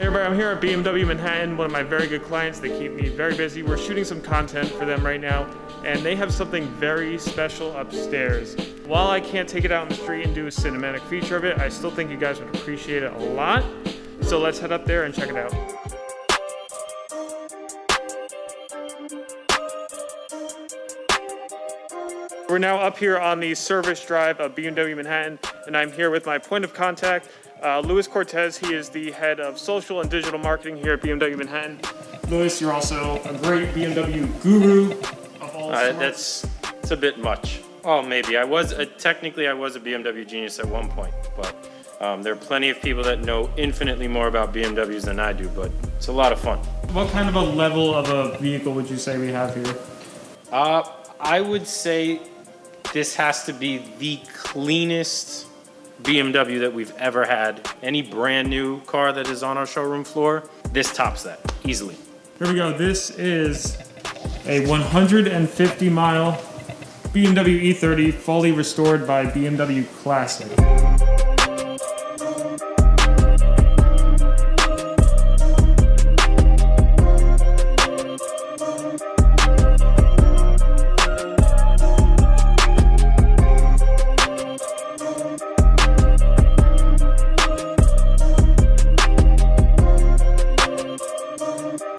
everybody, I'm here at BMW Manhattan, one of my very good clients. They keep me very busy. We're shooting some content for them right now, and they have something very special upstairs. While I can't take it out in the street and do a cinematic feature of it, I still think you guys would appreciate it a lot. So let's head up there and check it out. We're now up here on the service drive of BMW Manhattan, and I'm here with my point of contact, Cortes. He is the head of social and digital marketing here at BMW Manhattan. Louis, you're also a great BMW guru of all sorts. That's a bit much. Oh, maybe. I was technically I was a BMW genius at one point, but there are plenty of people that know infinitely more about BMWs than I do, but it's a lot of fun. What kind of a level of a vehicle would you say we have here? I would say this has to be the cleanest BMW that we've ever had. Any brand new car that is on our showroom floor, this tops that easily. Here we go. This is a 150-mile BMW E30 fully restored by BMW Classic.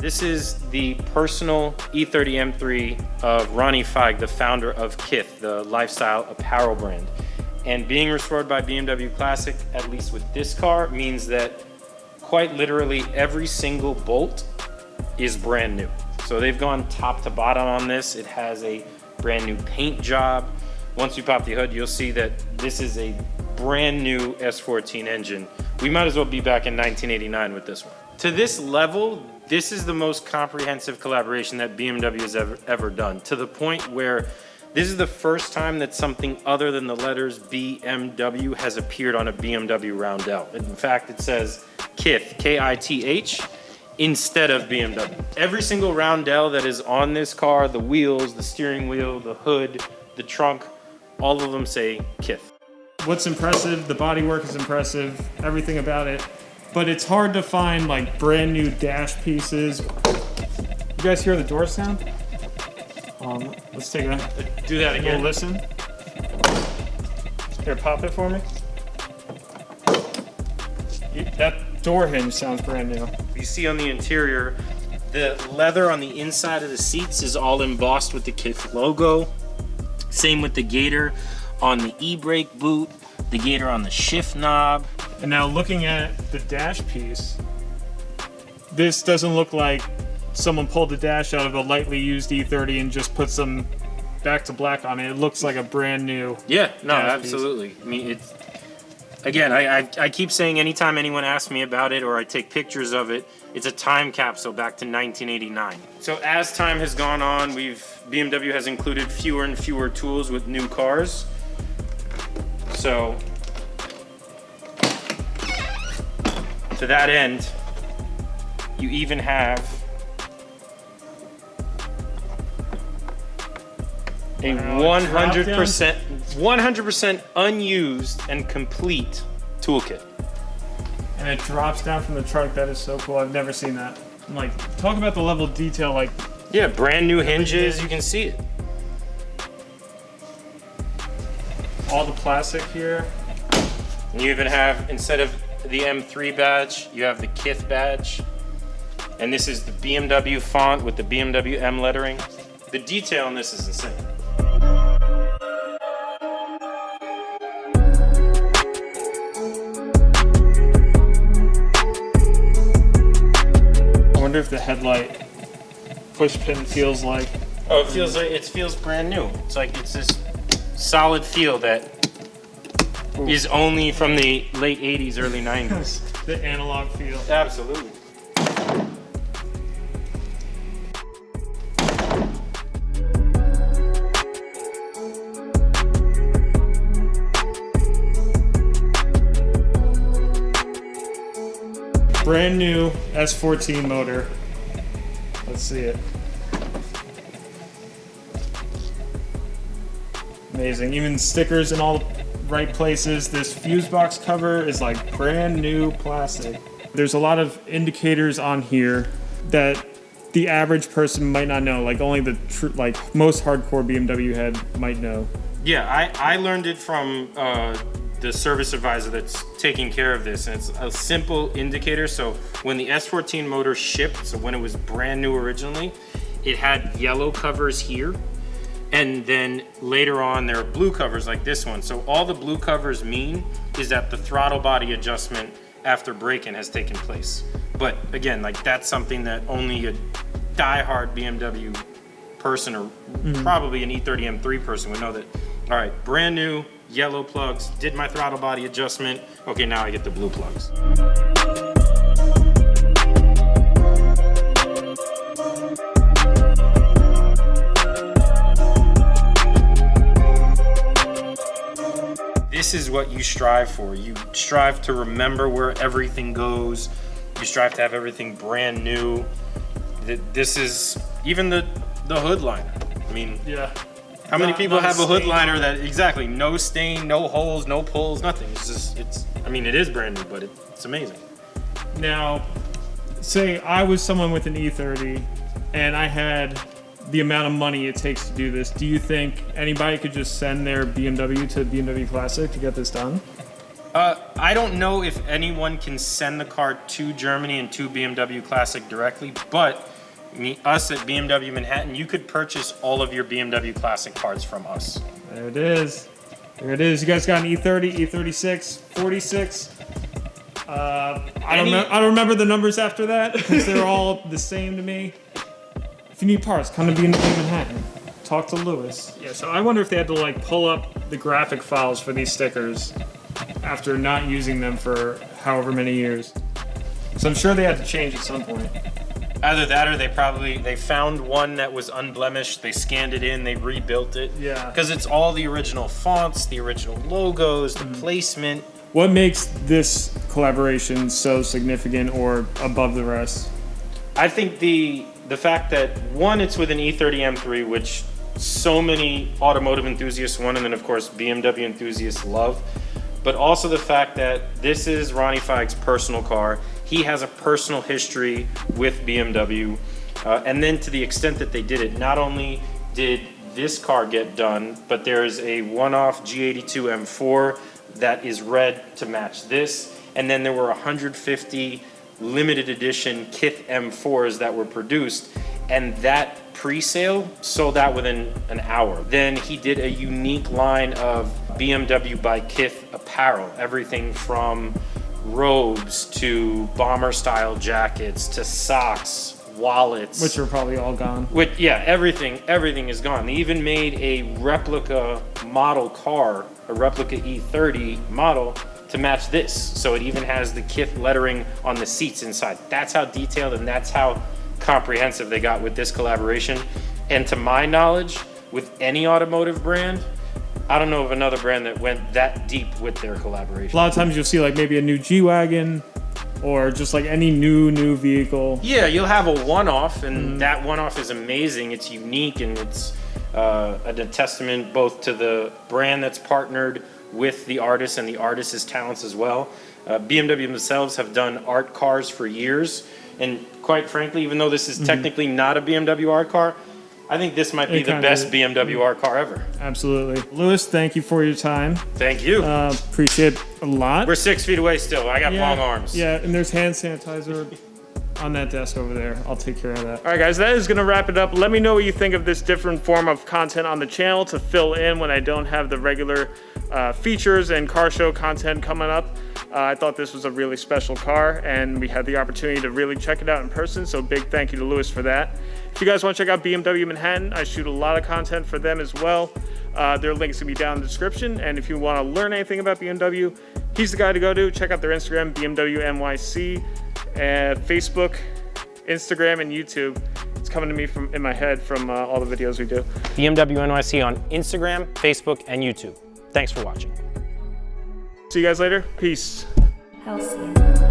This is the personal E30 M3 of Ronnie Feig, the founder of KITH, the lifestyle apparel brand. And being restored by BMW Classic, at least with this car, means that quite literally every single bolt is brand new. So they've gone top to bottom on this. It has a brand new paint job. Once you pop the hood, you'll see that this is a brand new S14 engine. We might as well be back in 1989 with this one. To this level, this is the most comprehensive collaboration that BMW has ever done, to the point where this is the first time that something other than the letters BMW has appeared on a BMW roundel. In fact, it says KITH, K-I-T-H, instead of BMW. Every single roundel that is on this car, the wheels, the steering wheel, the hood, the trunk, all of them say KITH. What's impressive, the bodywork is impressive, everything about it. But it's hard to find like brand new dash pieces. You guys hear the door sound? Let's take that. Do that again. Listen. Here, pop it for me. That door hinge sounds brand new. You see on the interior, the leather on the inside of the seats is all embossed with the KITH logo. Same with the gator on the e-brake boot, the gator on the shift knob. And now looking at the dash piece, this doesn't look like someone pulled the dash out of a lightly used E30 and just put some back to black on it. It looks like a brand new absolutely. I mean, it's, again, I keep saying anytime anyone asks me about it or I take pictures of it, it's a time capsule back to 1989. So as time has gone on, BMW has included fewer and fewer tools with new cars. So to that end, you even have a 100% unused and complete toolkit. And it drops down from the trunk. That is so cool. I've never seen that. I'm like, talk about the level of detail. Like, yeah, brand new hinges. You can see it. All the plastic here. And you even have, instead of the M3 badge, you have the KITH badge. And this is the BMW font with the BMW M lettering. The detail on this is insane. I wonder if the headlight push pin feels like. Oh, it feels brand new. It's like it's this solid feel that is only from the late 80s, early 90s. The analog feel. Absolutely. Brand new S14 motor. Let's see it. Amazing. Even stickers in all the right places. This fuse box cover is like brand new plastic. There's a lot of indicators on here that the average person might not know, like only the most hardcore BMW head might know. Yeah, I learned it from the service advisor that's taking care of this, and it's a simple indicator. So when the S14 motor shipped, so when it was brand new originally, it had yellow covers here, and then later on there are blue covers like this one. So all the blue covers mean is that the throttle body adjustment after braking has taken place. But again, like that's something that only a die-hard BMW person or probably an E30 M3 person would know that, all right, brand new, yellow plugs, did my throttle body adjustment, okay, now I get the blue plugs. This is what you strive for. You strive to remember where everything goes. You strive to have everything brand new. This is even the hood liner. I mean, yeah. How many people have a hood liner that exactly no stain, no holes, no pulls, nothing? It's just I mean, it is brand new, but it's amazing. Now, say I was someone with an E30 and I had the amount of money it takes to do this. Do you think anybody could just send their BMW to BMW Classic to get this done? I don't know if anyone can send the car to Germany and to BMW Classic directly, but us at BMW Manhattan, you could purchase all of your BMW Classic parts from us. There it is. There it is. You guys got an E30, E36, 46. I don't remember the numbers after that because they're all the same to me. If you need parts, come to BMW Manhattan. Talk to Lewis. Yeah, so I wonder if they had to like pull up the graphic files for these stickers after not using them for however many years. So I'm sure they had to change at some point. Either that or they found one that was unblemished, they scanned it in, they rebuilt it. Yeah. Because it's all the original fonts, the original logos, the placement. What makes this collaboration so significant or above the rest? I think the fact that, one, it's with an E30 M3, which so many automotive enthusiasts want, and then of course BMW enthusiasts love, but also the fact that this is Ronnie Feig's personal car. He has a personal history with BMW, and then to the extent that they did it, not only did this car get done, but there is a one-off G82 M4 that is red to match this, and then there were 150 limited edition KITH M4s that were produced, and that pre-sale sold out within an hour. Then he did a unique line of BMW by KITH apparel, everything from robes to bomber style jackets to socks, wallets, Which are probably all gone. Yeah, everything is gone. They even made a replica model car, a replica E30 model to match this. So it even has the KITH lettering on the seats inside. That's how detailed and that's how comprehensive they got with this collaboration. And to my knowledge, with any automotive brand, I don't know of another brand that went that deep with their collaboration. A lot of times you'll see like maybe a new G-Wagon or just like any new vehicle. Yeah, you'll have a one-off, and that one-off is amazing. It's unique, and it's a testament both to the brand that's partnered with the artist and the artist's talents as well. BMW themselves have done art cars for years, and quite frankly, even though this is technically not a BMW art car, I think this might be the best BMW art car ever. Absolutely. Lewis, thank you for your time. Thank you. Appreciate it a lot. We're 6 feet away still. I got long arms. Yeah, and there's hand sanitizer on that desk over there. I'll take care of that. All right, guys, that is going to wrap it up. Let me know what you think of this different form of content on the channel to fill in when I don't have the regular features and car show content coming up. I thought this was a really special car, and we had the opportunity to really check it out in person, so big thank you to Lewis for that. If you guys want to check out BMW Manhattan, I shoot a lot of content for them as well. Their link's going to be down in the description, and if you want to learn anything about BMW, he's the guy to go to. Check out their Instagram, BMW NYC, and Facebook, Instagram, and YouTube. It's coming to me from in my head from all the videos we do. BMW NYC on Instagram, Facebook, and YouTube. Thanks for watching. See you guys later. Peace. HALCYON.